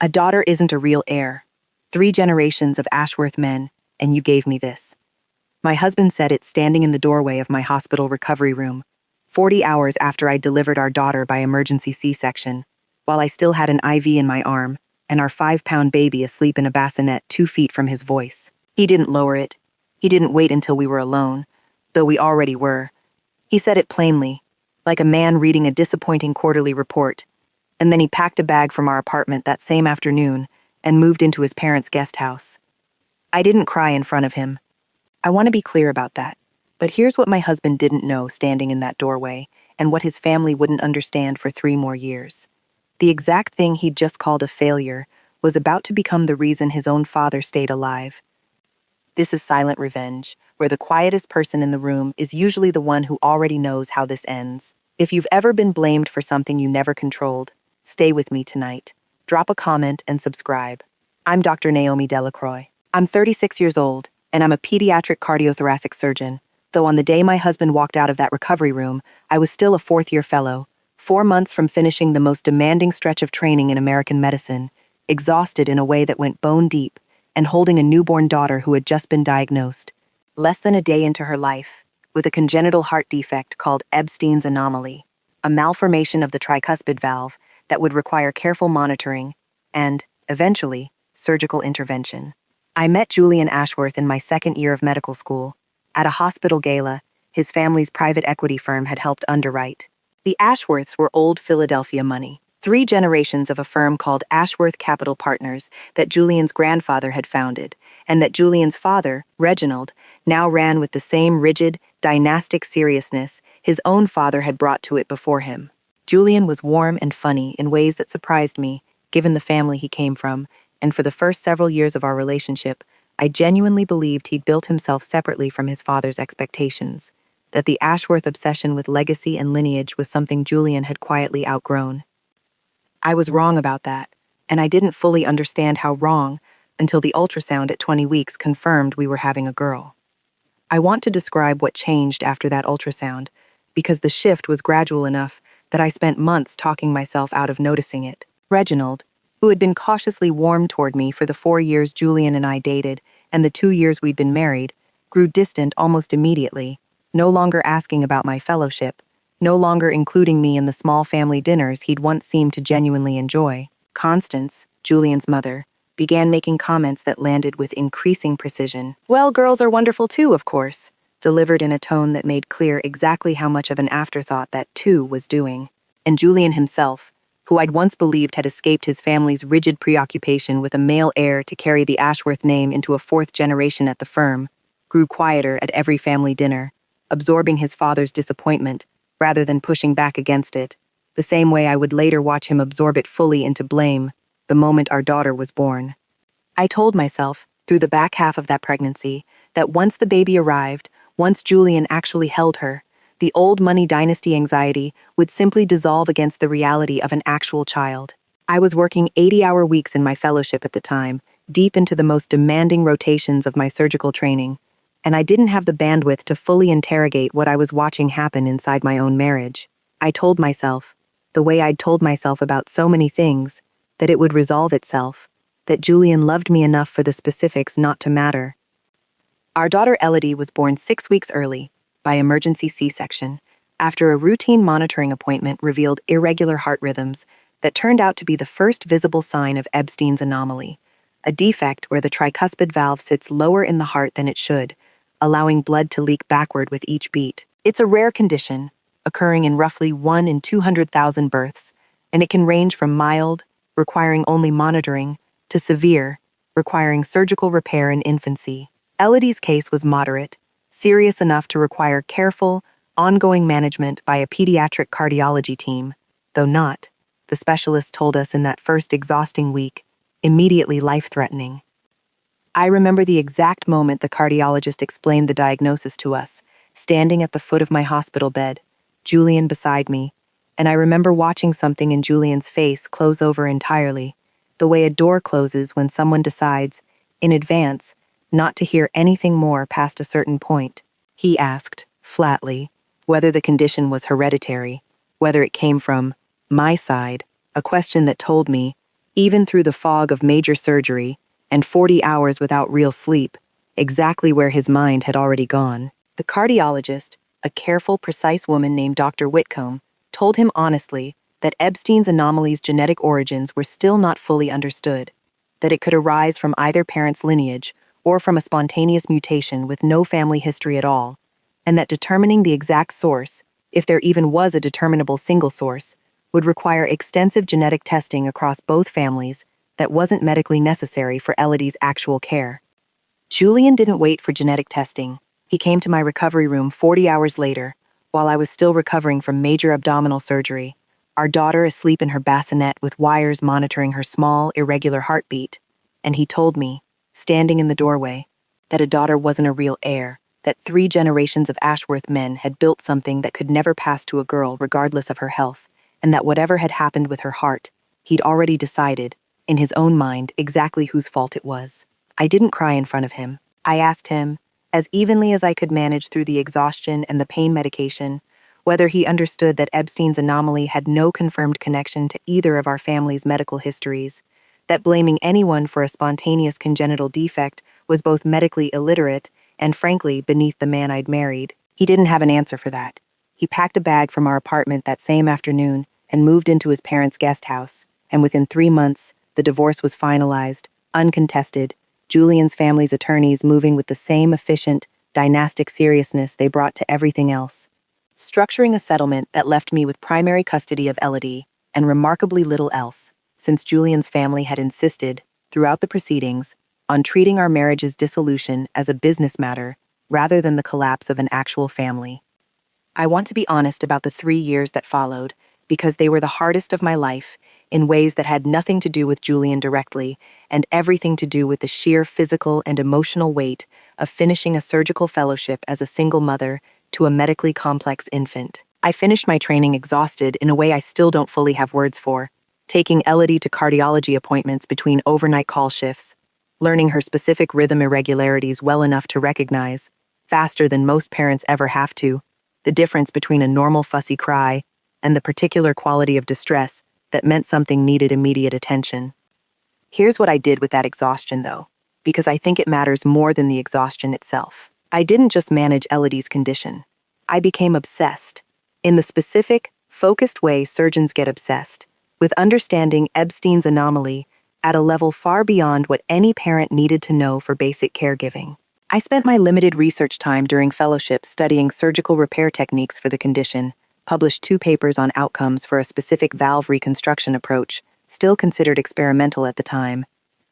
A daughter isn't a real heir. 3 generations of Ashworth men, and you gave me this. My husband said it standing in the doorway of my hospital recovery room, 40 hours after I delivered our daughter by emergency C-section, while I still had an IV in my arm, and our 5-pound baby asleep in a bassinet 2 feet from his voice. He didn't lower it. He didn't wait until we were alone, though we already were. He said it plainly, like a man reading a disappointing quarterly report, and then he packed a bag from our apartment that same afternoon and moved into his parents' guest house. I didn't cry in front of him. I want to be clear about that, but here's what my husband didn't know standing in that doorway and what his family wouldn't understand for 3 more years. The exact thing he'd just called a failure was about to become the reason his own father stayed alive. This is silent revenge, where the quietest person in the room is usually the one who already knows how this ends. If you've ever been blamed for something you never controlled, stay with me tonight. Drop a comment and subscribe. I'm Dr. Naomi Delacroix. I'm 36 years old, and I'm a pediatric cardiothoracic surgeon, though on the day my husband walked out of that recovery room, I was still a 4th-year fellow, 4 months from finishing the most demanding stretch of training in American medicine, exhausted in a way that went bone deep, and holding a newborn daughter who had just been diagnosed, less than a day into her life, with a congenital heart defect called Ebstein's anomaly, a malformation of the tricuspid valve that would require careful monitoring and, eventually, surgical intervention. I met Julian Ashworth in my 2nd year of medical school. At a hospital gala, his family's private equity firm had helped underwrite. The Ashworths were old Philadelphia money, 3 generations of a firm called Ashworth Capital Partners that Julian's grandfather had founded, and that Julian's father, Reginald, now ran with the same rigid, dynastic seriousness his own father had brought to it before him. Julian was warm and funny in ways that surprised me, given the family he came from, and for the first several years of our relationship, I genuinely believed he'd built himself separately from his father's expectations, that the Ashworth obsession with legacy and lineage was something Julian had quietly outgrown. I was wrong about that, and I didn't fully understand how wrong until the ultrasound at 20 weeks confirmed we were having a girl. I want to describe what changed after that ultrasound, because the shift was gradual enough that I spent months talking myself out of noticing it. Reginald, who had been cautiously warm toward me for the 4 years Julian and I dated and the 2 years we'd been married, grew distant almost immediately, no longer asking about my fellowship, no longer including me in the small family dinners he'd once seemed to genuinely enjoy. Constance, Julian's mother, began making comments that landed with increasing precision. "Well, girls are wonderful too, of course," delivered in a tone that made clear exactly how much of an afterthought that too was doing. And Julian himself, who I'd once believed had escaped his family's rigid preoccupation with a male heir to carry the Ashworth name into a 4th generation at the firm, grew quieter at every family dinner, absorbing his father's disappointment rather than pushing back against it, the same way I would later watch him absorb it fully into blame the moment our daughter was born. I told myself, through the back half of that pregnancy, that once the baby arrived, once Julian actually held her, the old money dynasty anxiety would simply dissolve against the reality of an actual child. I was working 80-hour weeks in my fellowship at the time, deep into the most demanding rotations of my surgical training, and I didn't have the bandwidth to fully interrogate what I was watching happen inside my own marriage. I told myself, the way I'd told myself about so many things, that it would resolve itself, that Julian loved me enough for the specifics not to matter. Our daughter Elodie was born 6 weeks early, by emergency C-section, after a routine monitoring appointment revealed irregular heart rhythms that turned out to be the first visible sign of Ebstein's anomaly, a defect where the tricuspid valve sits lower in the heart than it should, allowing blood to leak backward with each beat. It's a rare condition, occurring in roughly 1 in 200,000 births, and it can range from mild, requiring only monitoring, to severe, requiring surgical repair in infancy. Elodie's case was moderate, serious enough to require careful, ongoing management by a pediatric cardiology team, though not, the specialist told us in that first exhausting week, immediately life-threatening. I remember the exact moment the cardiologist explained the diagnosis to us, standing at the foot of my hospital bed, Julian beside me, and I remember watching something in Julian's face close over entirely, the way a door closes when someone decides, in advance, not to hear anything more past a certain point. He asked, flatly, whether the condition was hereditary, whether it came from my side, a question that told me, even through the fog of major surgery and 40 hours without real sleep, exactly where his mind had already gone. The cardiologist, a careful, precise woman named Dr. Whitcomb, told him honestly that Epstein's anomaly's genetic origins were still not fully understood, that it could arise from either parent's lineage or from a spontaneous mutation with no family history at all, and that determining the exact source, if there even was a determinable single source, would require extensive genetic testing across both families that wasn't medically necessary for Elodie's actual care. Julian didn't wait for genetic testing. He came to my recovery room 40 hours later, while I was still recovering from major abdominal surgery, our daughter asleep in her bassinet with wires monitoring her small, irregular heartbeat, and he told me, standing in the doorway, that a daughter wasn't a real heir, that 3 generations of Ashworth men had built something that could never pass to a girl regardless of her health, and that whatever had happened with her heart, he'd already decided, in his own mind, exactly whose fault it was. I didn't cry in front of him. I asked him, as evenly as I could manage through the exhaustion and the pain medication, whether he understood that Epstein's anomaly had no confirmed connection to either of our family's medical histories, that blaming anyone for a spontaneous congenital defect was both medically illiterate and, frankly, beneath the man I'd married. He didn't have an answer for that. He packed a bag from our apartment that same afternoon and moved into his parents' guest house, and within 3 months, the divorce was finalized, uncontested, Julian's family's attorneys moving with the same efficient, dynastic seriousness they brought to everything else, structuring a settlement that left me with primary custody of Elodie and remarkably little else, since Julian's family had insisted, throughout the proceedings, on treating our marriage's dissolution as a business matter rather than the collapse of an actual family. I want to be honest about the 3 years that followed, because they were the hardest of my life, in ways that had nothing to do with Julian directly, and everything to do with the sheer physical and emotional weight of finishing a surgical fellowship as a single mother to a medically complex infant. I finished my training exhausted in a way I still don't fully have words for, taking Elodie to cardiology appointments between overnight call shifts, learning her specific rhythm irregularities well enough to recognize, faster than most parents ever have to, the difference between a normal fussy cry and the particular quality of distress that meant something needed immediate attention. Here's what I did with that exhaustion, though, because I think it matters more than the exhaustion itself. I didn't just manage Elodie's condition. I became obsessed, in the specific, focused way surgeons get obsessed, with understanding Epstein's anomaly at a level far beyond what any parent needed to know for basic caregiving. I spent my limited research time during fellowship studying surgical repair techniques for the condition, published 2 papers on outcomes for a specific valve reconstruction approach, still considered experimental at the time.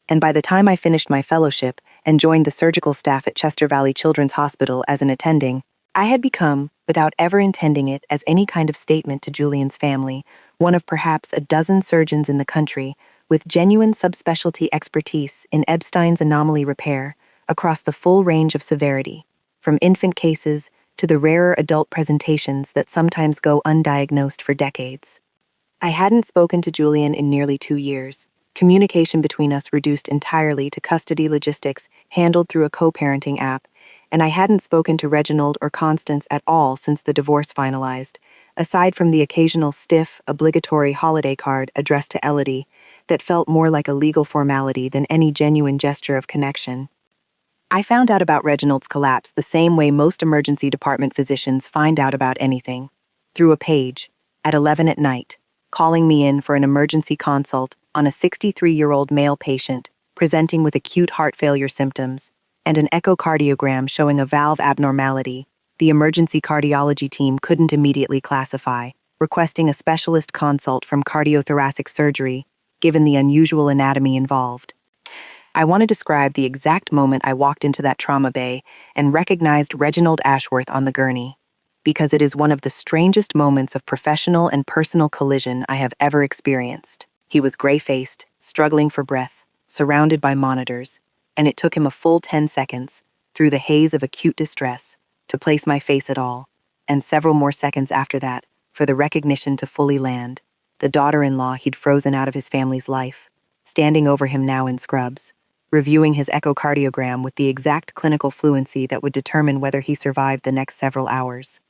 And by the time I finished my fellowship and joined the surgical staff at Chester Valley Children's Hospital as an attending, I had become, without ever intending it as any kind of statement to Julian's family, one of perhaps a dozen surgeons in the country with genuine subspecialty expertise in Epstein's anomaly repair across the full range of severity, from infant cases to the rarer adult presentations that sometimes go undiagnosed for decades. I hadn't spoken to Julian in nearly 2 years. Communication between us reduced entirely to custody logistics handled through a co-parenting app, and I hadn't spoken to Reginald or Constance at all since the divorce finalized, aside from the occasional stiff, obligatory holiday card addressed to Elodie that felt more like a legal formality than any genuine gesture of connection. I found out about Reginald's collapse the same way most emergency department physicians find out about anything, through a page, at 11 at night, calling me in for an emergency consult on a 63-year-old male patient presenting with acute heart failure symptoms and an echocardiogram showing a valve abnormality the emergency cardiology team couldn't immediately classify, requesting a specialist consult from cardiothoracic surgery, given the unusual anatomy involved. I want to describe the exact moment I walked into that trauma bay and recognized Reginald Ashworth on the gurney, because it is one of the strangest moments of professional and personal collision I have ever experienced. He was gray-faced, struggling for breath, surrounded by monitors, and it took him a full 10 seconds, through the haze of acute distress, to place my face at all, and several more seconds after that, for the recognition to fully land, the daughter-in-law he'd frozen out of his family's life, standing over him now in scrubs, reviewing his echocardiogram with the exact clinical fluency that would determine whether he survived the next several hours.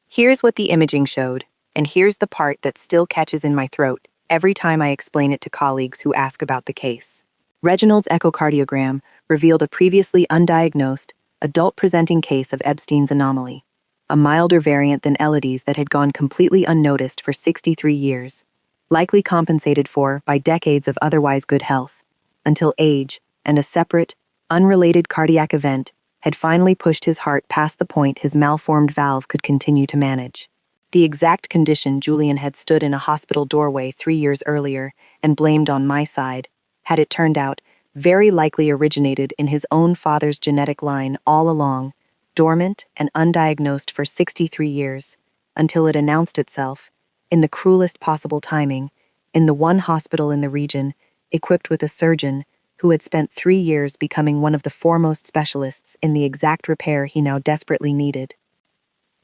Here's what the imaging showed, and here's the part that still catches in my throat, every time I explain it to colleagues who ask about the case. Reginald's echocardiogram revealed a previously undiagnosed, adult-presenting case of Epstein's anomaly, a milder variant than Elodie's that had gone completely unnoticed for 63 years, likely compensated for by decades of otherwise good health, until age and a separate, unrelated cardiac event had finally pushed his heart past the point his malformed valve could continue to manage. The exact condition Julian had stood in a hospital doorway 3 years earlier and blamed on my side, had it turned out, very likely originated in his own father's genetic line all along, dormant and undiagnosed for 63 years, until it announced itself, in the cruelest possible timing, in the one hospital in the region, equipped with a surgeon who had spent 3 years becoming one of the foremost specialists in the exact repair he now desperately needed.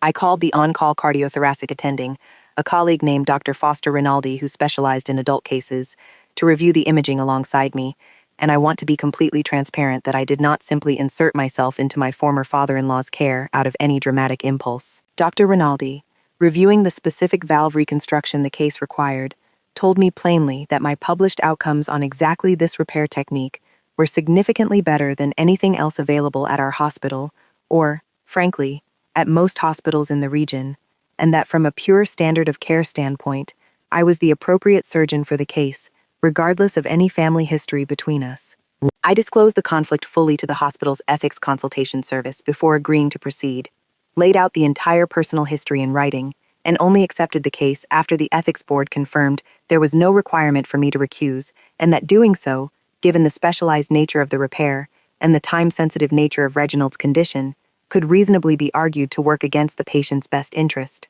I called the on-call cardiothoracic attending, a colleague named Dr. Foster Rinaldi who specialized in adult cases, to review the imaging alongside me, and I want to be completely transparent that I did not simply insert myself into my former father-in-law's care out of any dramatic impulse. Dr. Rinaldi, reviewing the specific valve reconstruction the case required, told me plainly that my published outcomes on exactly this repair technique were significantly better than anything else available at our hospital, or, frankly, at most hospitals in the region, and that from a pure standard of care standpoint, I was the appropriate surgeon for the case, regardless of any family history between us. I disclosed the conflict fully to the hospital's ethics consultation service before agreeing to proceed, laid out the entire personal history in writing, and only accepted the case after the ethics board confirmed there was no requirement for me to recuse, and that doing so, given the specialized nature of the repair and the time-sensitive nature of Reginald's condition, could reasonably be argued to work against the patient's best interest.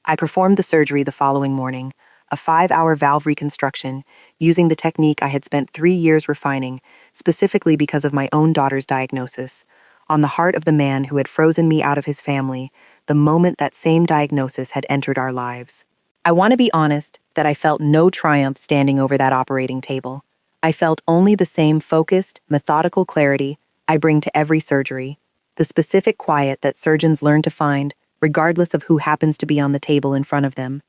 I performed the surgery the following morning, a 5-hour valve reconstruction, using the technique I had spent 3 years refining, specifically because of my own daughter's diagnosis, on the heart of the man who had frozen me out of his family the moment that same diagnosis had entered our lives. I want to be honest that I felt no triumph standing over that operating table. I felt only the same focused, methodical clarity I bring to every surgery, the specific quiet that surgeons learn to find, regardless of who happens to be on the table in front of them.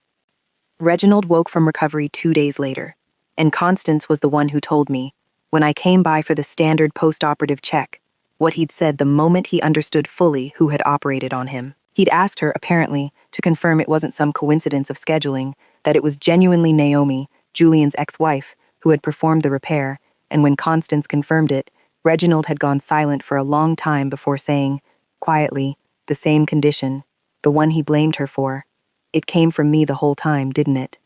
Reginald woke from recovery 2 days later, and Constance was the one who told me, when I came by for the standard post-operative check, what he'd said the moment he understood fully who had operated on him. He'd asked her, apparently, to confirm it wasn't some coincidence of scheduling, that it was genuinely Naomi, Julian's ex-wife, who had performed the repair, and when Constance confirmed it, Reginald had gone silent for a long time before saying, quietly, the same condition, the one he blamed her for. It came from me the whole time, didn't it?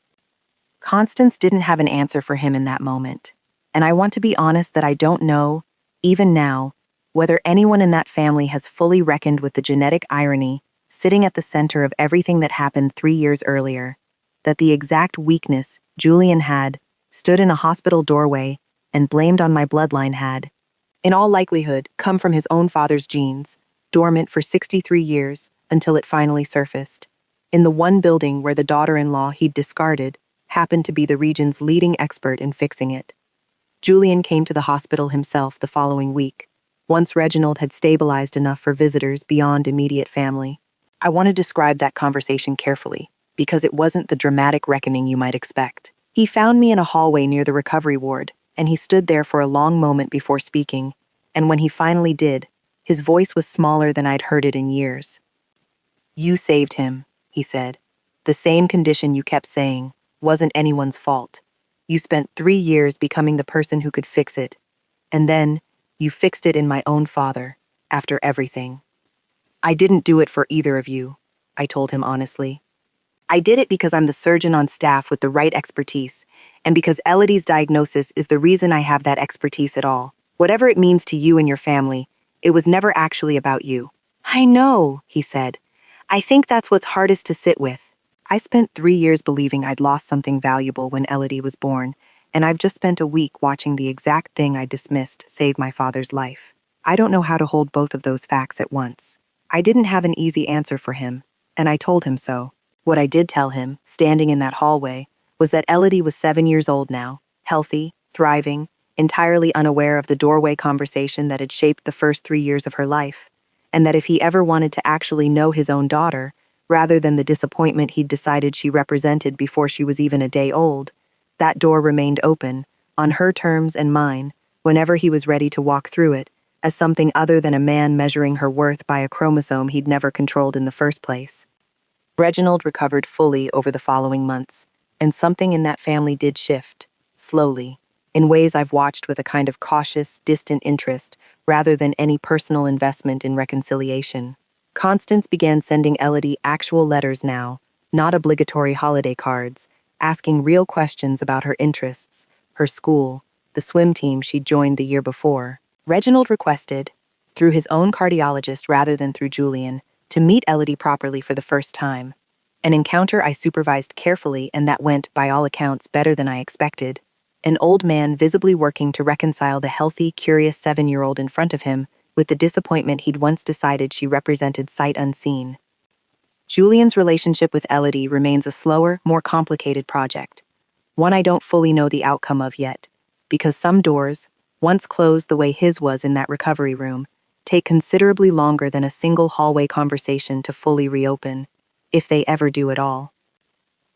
Constance didn't have an answer for him in that moment, and I want to be honest that I don't know, even now, whether anyone in that family has fully reckoned with the genetic irony sitting at the center of everything that happened 3 years earlier, that the exact weakness Julian had, stood in a hospital doorway, and blamed on my bloodline had, in all likelihood, come from his own father's genes, dormant for 63 years until it finally surfaced, in the one building where the daughter-in-law he'd discarded happened to be the region's leading expert in fixing it. Julian came to the hospital himself the following week, once Reginald had stabilized enough for visitors beyond immediate family. I want to describe that conversation carefully, because it wasn't the dramatic reckoning you might expect. He found me in a hallway near the recovery ward, and he stood there for a long moment before speaking, and when he finally did, his voice was smaller than I'd heard it in years. "You saved him," he said. "The same condition you kept saying wasn't anyone's fault. You spent 3 years becoming the person who could fix it, and then you fixed it in my own father, after everything. I didn't do it for either of you," I told him honestly. "I did it because I'm the surgeon on staff with the right expertise, and because Elodie's diagnosis is the reason I have that expertise at all. Whatever it means to you and your family, it was never actually about you." "I know," he said. "I think that's what's hardest to sit with. I spent 3 years believing I'd lost something valuable when Elodie was born, and I've just spent a week watching the exact thing I dismissed save my father's life. I don't know how to hold both of those facts at once." I didn't have an easy answer for him, and I told him so. What I did tell him, standing in that hallway, was that Elodie was 7 years old now, healthy, thriving, entirely unaware of the doorway conversation that had shaped the first 3 years of her life, and that if he ever wanted to actually know his own daughter, rather than the disappointment he'd decided she represented before she was even a day old, That door remained open, on her terms and mine, whenever he was ready to walk through it, as something other than a man measuring her worth by a chromosome he'd never controlled in the first place. Reginald recovered fully over the following months, and something in that family did shift, slowly, in ways I've watched with a kind of cautious, distant interest, rather than any personal investment in reconciliation. Constance began sending Elodie actual letters now, not obligatory holiday cards, asking real questions about her interests, her school, the swim team she'd joined the year before. Reginald requested, through his own cardiologist rather than through Julian, to meet Elodie properly for the first time. An encounter I supervised carefully, and that went, by all accounts, better than I expected. An old man visibly working to reconcile the healthy, curious 7-year-old in front of him with the disappointment he'd once decided she represented sight unseen. Julian's relationship with Elodie remains a slower, more complicated project, one I don't fully know the outcome of yet, because some doors, once closed the way his was in that recovery room, take considerably longer than a single hallway conversation to fully reopen, if they ever do at all.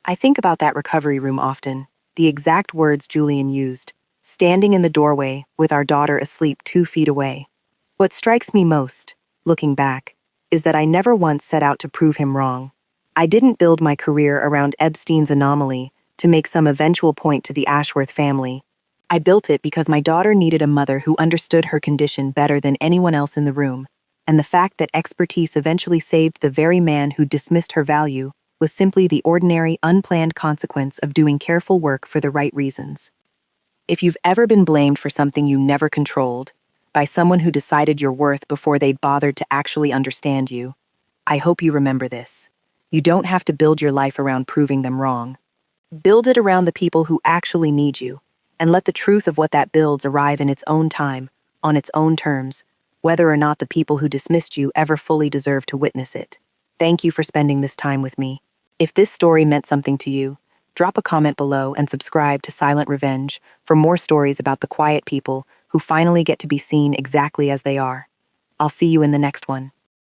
I think about that recovery room often, the exact words Julian used, standing in the doorway with our daughter asleep 2 feet away. What strikes me most, looking back, is that I never once set out to prove him wrong. I didn't build my career around Epstein's anomaly to make some eventual point to the Ashworth family. I built it because my daughter needed a mother who understood her condition better than anyone else in the room, and the fact that expertise eventually saved the very man who dismissed her value was simply the ordinary, unplanned consequence of doing careful work for the right reasons. If you've ever been blamed for something you never controlled, by someone who decided your worth before they'd bothered to actually understand you, I hope you remember this. You don't have to build your life around proving them wrong. Build it around the people who actually need you, and let the truth of what that builds arrive in its own time, on its own terms, whether or not the people who dismissed you ever fully deserve to witness it. Thank you for spending this time with me. If this story meant something to you, drop a comment below and subscribe to Silent Revenge for more stories about the quiet people who finally get to be seen exactly as they are. I'll see you in the next one.